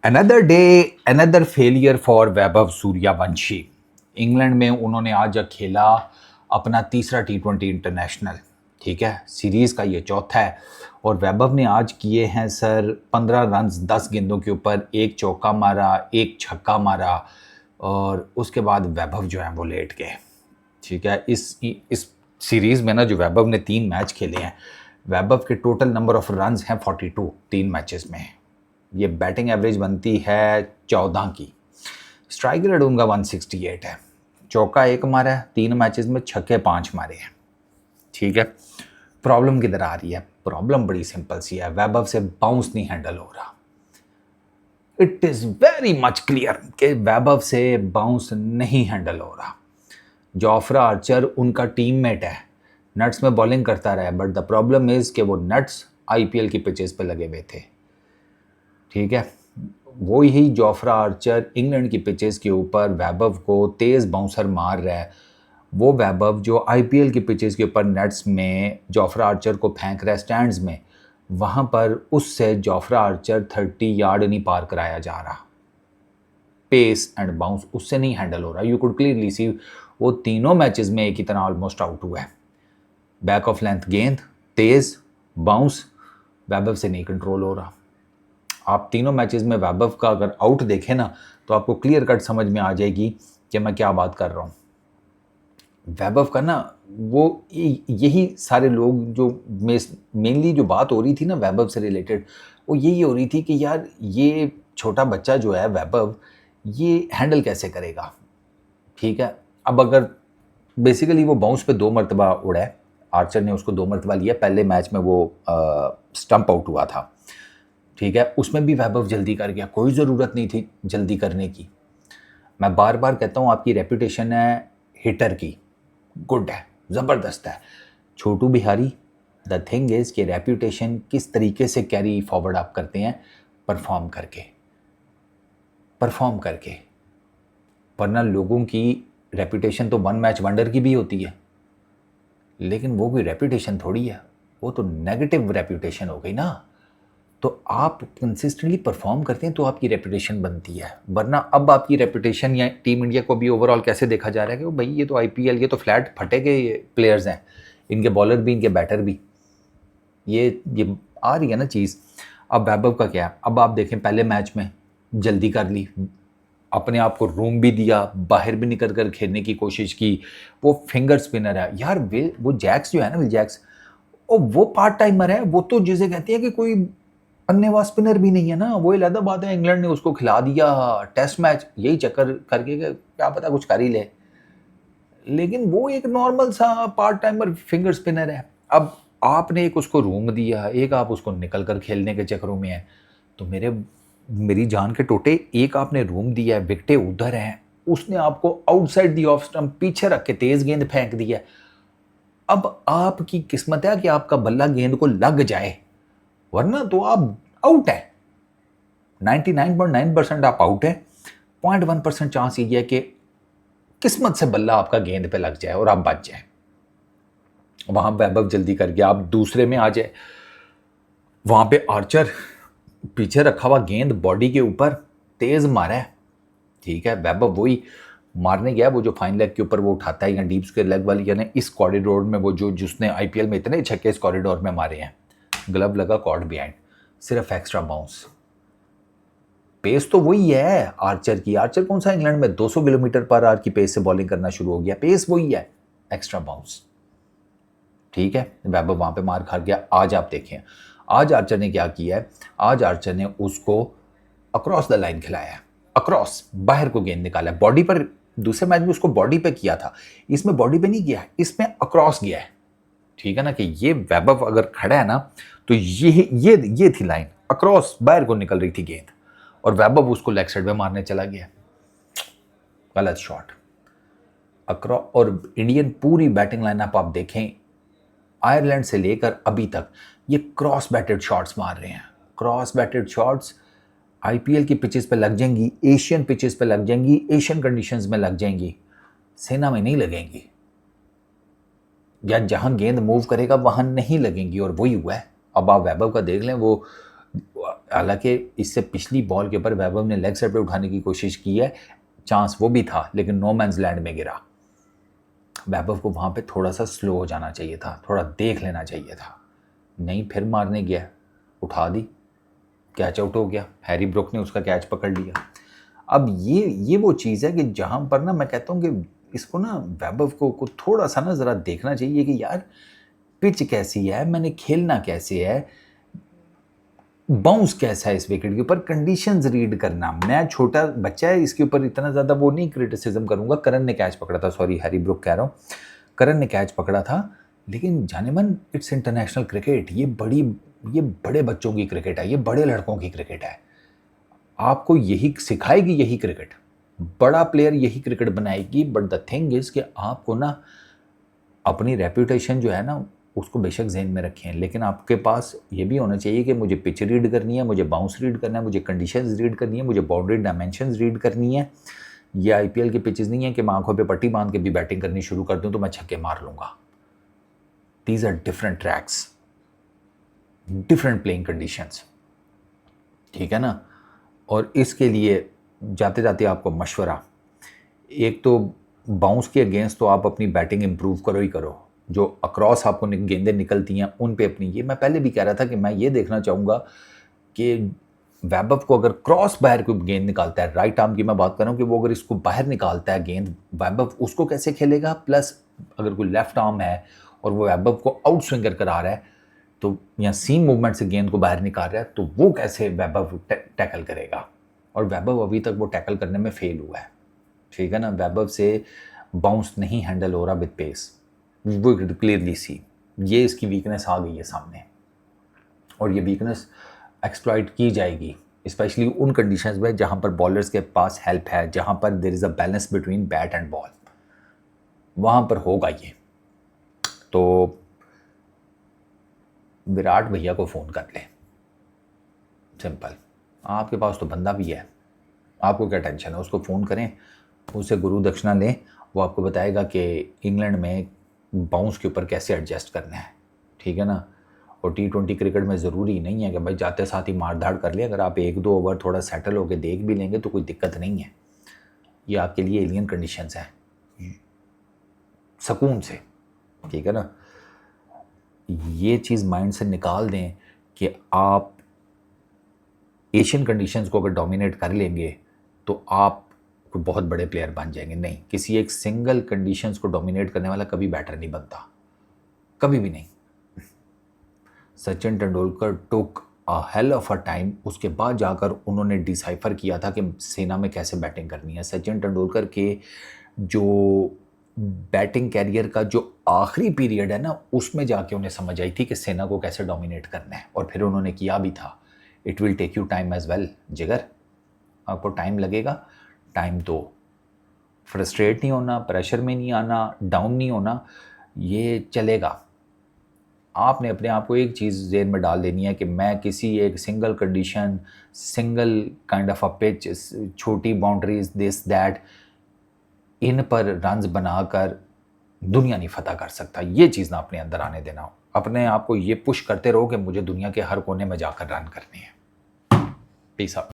Another day another failure for Vaibhav Suryavanshi. England में उन्होंने आज खेला अपना तीसरा T20 इंटरनेशनल, ठीक है, सीरीज़ का ये चौथा है। और वैभव ने आज किए हैं सर 15 रन 10 गेंदों के ऊपर, एक चौका मारा, एक छक्का मारा, और उसके बाद वैभव जो है वो लेट गए, ठीक है। इस सीरीज़ में ना जो वैभव ने 3 मैच खेले हैं, वैभव के टोटल नंबर ऑफ रन्स हैं 42 3 मैचेस में। ये बैटिंग एवरेज बनती है 14 की। स्ट्राइक रेट उनका 168 है। चौका 1 मारा है 3 मैचेस में, छक्के 5 मारे हैं, ठीक है। प्रॉब्लम किधर आ रही है? प्रॉब्लम बड़ी सिंपल सी है, वैभव से बाउंस नहीं हैंडल हो रहा। It is very much clear कि वैभव से बाउंस नहीं हैंडल हो रहा। जोफ्रा आर्चर उनका टीममेट है, नट्स में बॉलिंग करता रहा है, बट द प्रॉब्लम इज़ कि वो नट्स IPL की पिचेस पे लगे हुए थे, ठीक है। वो ही जोफ्रा आर्चर इंग्लैंड की पिचेस के ऊपर वैभव को तेज़ बाउंसर मार रहा है। वो वैभव जो IPL की पिचेस के ऊपर नेट्स में जोफ्रा आर्चर को फेंक रहा है स्टैंड्स में, वहाँ पर उससे जोफ्रा आर्चर 30 यार्ड नहीं पार कराया जा रहा। पेस एंड बाउंस उससे नहीं हैंडल हो रहा। यू कुड क्लियरली सी वो तीनों मैचेस में एक ही तरह ऑलमोस्ट आउट हुआ है। बैक ऑफ लेंथ गेंद, तेज़ बाउंस, वैभव से नहीं कंट्रोल हो रहा। आप तीनों मैचेस में वैभव का अगर आउट देखें ना, तो आपको क्लियर कट समझ में आ जाएगी कि मैं क्या बात कर रहा हूँ। वैभव का ना वो यही सारे लोग जो मेनली जो बात हो रही थी ना वैभव से रिलेटेड, वो यही हो रही थी कि यार ये छोटा बच्चा जो है वैभव, ये हैंडल कैसे करेगा, ठीक है। अब अगर बेसिकली वो बाउंस पे 2 मरतबा उड़ा है, आर्चर ने उसको 2 मरतबा लिया। पहले मैच में वो स्टंप आउट हुआ था, ठीक है, उसमें भी वैभव जल्दी कर गया, कोई ज़रूरत नहीं थी जल्दी करने की। मैं बार बार कहता हूँ आपकी रेपुटेशन है हिटर की, गुड है, ज़बरदस्त है। छोटू बिहारी, द थिंग इज़ कि रेपुटेशन किस तरीके से कैरी फॉरवर्ड आप करते हैं, परफॉर्म करके। वरना लोगों की रेपुटेशन तो 1 मैच वंडर की भी होती है, लेकिन वो भी रेपुटेशन थोड़ी है, वो तो नेगेटिव रेपुटेशन हो गई ना। तो आप कंसिस्टेंटली परफॉर्म करते हैं तो आपकी रेपुटेशन बनती है। वरना अब आपकी रेपुटेशन या टीम इंडिया को भी ओवरऑल कैसे देखा जा रहा है कि भाई ये तो IPL, ये तो फ्लैट फटे के प्लेयर्स हैं, इनके बॉलर भी इनके बैटर भी, ये आ रही है ना चीज़। अब वैभव का क्या है? अब आप देखें पहले मैच में जल्दी कर ली, अपने आप को रूम भी दिया, बाहर भी निकल कर खेलने की कोशिश की। वो फिंगर स्पिनर है यार, वो जैक्स जो है ना, विल जैक्स, वो पार्ट टाइमर है। वो तो जिसे कहते हैं कि कोई अन्य स्पिनर भी नहीं है ना, वो अलग बात है। इंग्लैंड ने उसको खिला दिया टेस्ट मैच, यही चक्कर करके क्या पता कुछ कर ही ले, लेकिन वो एक नॉर्मल सा पार्ट टाइमर फिंगर स्पिनर है। अब आपने एक उसको रूम दिया, एक आप उसको निकल कर खेलने के चक्करों में है। तो मेरी जान के टोटे, एक आपने रूम दिया है, विकेटें उधर हैं, उसने आपको आउटसाइड दी ऑफ स्टंप पीछे रख के तेज गेंद फेंक दिया। अब आपकी किस्मत है कि आपका बल्ला गेंद को लग जाए, वरना तो आप आउट है। 99.9% आप आउट है। 0.1% चांस ये है कि किस्मत से बल्ला आपका गेंद पे लग जाए और आप बच जाए। वहां वैभव जल्दी कर गया, आप दूसरे में आ जाए। वहां पे आर्चर पीछे रखा हुआ गेंद बॉडी के ऊपर तेज मारा है, ठीक है। वैभव वही मारने गया, वो जो फाइन लेग के ऊपर वो उठाता है या डीप स्क्वायर लेग वाली, यानी इस कॉरिडोर में वो जो जिसने IPL में इतने छक्के इस कॉरिडोर में मारे हैं, ग्लव लगा कॉर्ड बिहाइंड, सिर्फ एक्स्ट्रा बाउंस। पेस तो वही है आर्चर की। आर्चर कौन सा इंग्लैंड में 200 किलोमीटर पर आवर की पेस से बॉलिंग करना शुरू हो गया, पेस वही है, एक्स्ट्रा बाउंस, ठीक है। वैभव वहां पे मार खा गया। आज आप देखें, आज आर्चर ने क्या किया है, आज आर्चर ने उसको अक्रॉस द लाइन खिलाया है, अक्रॉस बाहर को गेंद निकाला है, बॉडी पर। दूसरे मैच में उसको बॉडी पे किया था, इसमें बॉडी पे नहीं किया है, इसमें अक्रॉस गया है, ठीक है ना। कि ये वैभव अगर खड़ा है ना, तो ये थी लाइन, अक्रॉस बाहर को निकल रही थी गेंद, और वैभव उसको लेग साइड में मारने चला गया, गलत शॉट अक्रॉस। और इंडियन पूरी बैटिंग लाइनअप आप देखें, आयरलैंड से लेकर अभी तक ये क्रॉस बैटेड शॉट्स मार रहे हैं। क्रॉस बैटेड शॉट्स IPL की पिचेस पे लग जाएंगी, एशियन पिचेस पे लग जाएंगी, एशियन कंडीशंस में लग जाएंगी, सेना में नहीं लगेंगी, या जहां गेंद मूव करेगा वहां नहीं लगेंगी, और वही हुआ है। अब आप वैभव का देख लें, वो हालांकि इससे पिछली बॉल के ऊपर वैभव ने लेग साइड पे उठाने की कोशिश की है, चांस वो भी था, लेकिन नो मैंस लैंड में गिरा। वैभव को वहाँ पे थोड़ा सा स्लो हो जाना चाहिए था, थोड़ा देख लेना चाहिए था, नहीं फिर मारने गया, उठा दी, कैच आउट हो गया, हैरी ब्रुक ने उसका कैच पकड़ लिया। अब ये वो चीज़ है कि जहाँ पर ना मैं कहता हूँ कि इसको ना वैभव को थोड़ा सा ना ज़रा देखना चाहिए कि यार पिच कैसी है, मैंने खेलना कैसे है, बाउंस कैसा है इस विकेट के ऊपर, कंडीशंस रीड करना। मैं छोटा बच्चा है, इसके ऊपर इतना ज़्यादा वो नहीं क्रिटिसिज्म करूँगा। करण ने कैच पकड़ा था, सॉरी हैरी ब्रुक कह रहा हूँ, करण ने कैच पकड़ा था, लेकिन जाने मन इट्स इंटरनेशनल क्रिकेट, ये बड़े बच्चों की क्रिकेट है, ये बड़े लड़कों की क्रिकेट है। आपको यही सिखाएगी यही क्रिकेट, बड़ा प्लेयर यही क्रिकेट बनाएगी। बट द थिंग इज़ कि आपको ना अपनी रेपुटेशन जो है ना उसको बेशक जहन में रखें, लेकिन आपके पास ये भी होना चाहिए कि मुझे पिच रीड करनी है, मुझे बाउंस रीड करना है, मुझे कंडीशंस रीड करनी है, मुझे बाउंड्री डायमेंशंस रीड करनी है। ये आईपीएल की पिचेस नहीं है कि मैं आंखों पे पट्टी बांध के भी बैटिंग करनी शुरू कर दूं तो मैं छक्के मार लूँगा। These are different tracks, different playing conditions, ठीक है ना। और इसके लिए जाते जाते आपको मशवरा, एक तो बाउंस के अगेंस्ट तो आप अपनी बैटिंग इंप्रूव करो ही करो, जो अक्रॉस आपको गेंदें निकलती हैं उन पे अपनी, ये मैं पहले भी कह रहा था कि मैं ये देखना चाहूँगा कि वैभव को अगर क्रॉस बाहर कोई गेंद निकालता है, राइट आर्म की मैं बात कर रहा हूँ, कि वो अगर इसको बाहर निकालता है गेंद वैभव, उसको कैसे खेलेगा। प्लस अगर कोई लेफ्ट आर्म है और वो वैभव को आउट स्विंगर करा रहा है तो या सीम मूवमेंट से गेंद को बाहर निकाल रहा है, तो वो कैसे वैभव टैकल करेगा। और वैभव अभी तक वो टैकल करने में फेल हुआ है, ठीक है ना। वैभव से बाउंस नहीं हैंडल हो रहा विद पेस, वो क्लियरली सी, ये इसकी वीकनेस आ गई है सामने, और ये वीकनेस एक्सप्लॉइट की जाएगी स्पेशली उन कंडीशंस में जहाँ पर बॉलर्स के पास हेल्प है, जहाँ पर there is a balance between bat and ball, वहाँ पर होगा ये। तो विराट भैया को फ़ोन कर ले, सिंपल, आपके पास तो बंदा भी है, आपको क्या टेंशन है, उसको फ़ोन करें, उससे गुरु दक्षिणा लें, वो आपको बताएगा कि इंग्लैंड में बाउंस के ऊपर कैसे एडजस्ट करना है, ठीक है ना। और T20 क्रिकेट में ज़रूरी नहीं है कि भाई जाते साथ ही मार धाड़ कर ले, अगर आप 1-2 ओवर थोड़ा सेटल होकर देख भी लेंगे तो कोई दिक्कत नहीं है। ये आपके लिए एलियन कंडीशंस हैं, सुकून से, ठीक है ना। ये चीज़ माइंड से निकाल दें कि आप एशियन कंडीशंस को अगर डोमिनेट कर लेंगे तो आप कोई बहुत बड़े प्लेयर बन जाएंगे। नहीं, किसी एक सिंगल कंडीशंस को डोमिनेट करने वाला कभी बैटर नहीं बनता, कभी भी नहीं। सचिन तेंदुलकर टुक अ हेल ऑफ अ टाइम, उसके बाद जाकर उन्होंने डिसाइफर किया था कि सेना में कैसे बैटिंग करनी है। सचिन तेंदुलकर के जो बैटिंग कैरियर का जो आखिरी पीरियड है ना, उसमें जाके उन्हें समझ आई थी कि सेना को कैसे डोमिनेट करना है, और फिर उन्होंने किया भी था। It will take you time as well Jigar, आपको टाइम लगेगा, टाइम दो, फ्रस्ट्रेट नहीं होना, प्रेशर में नहीं आना, डाउन नहीं होना, ये चलेगा। आपने अपने आप को एक चीज़ ज़हन में डाल देनी है कि मैं किसी एक single condition, single kind of a pitch, छोटी बाउंड्रीज, दिस दैट, इन पर रन्स बनाकर दुनिया नहीं फतह कर सकता। ये चीज़ ना अपने अंदर आने देना, अपने आप को ये पुश करते रहो कि मुझे दुनिया के हर कोने में जाकर रन करने हैं। Peace out.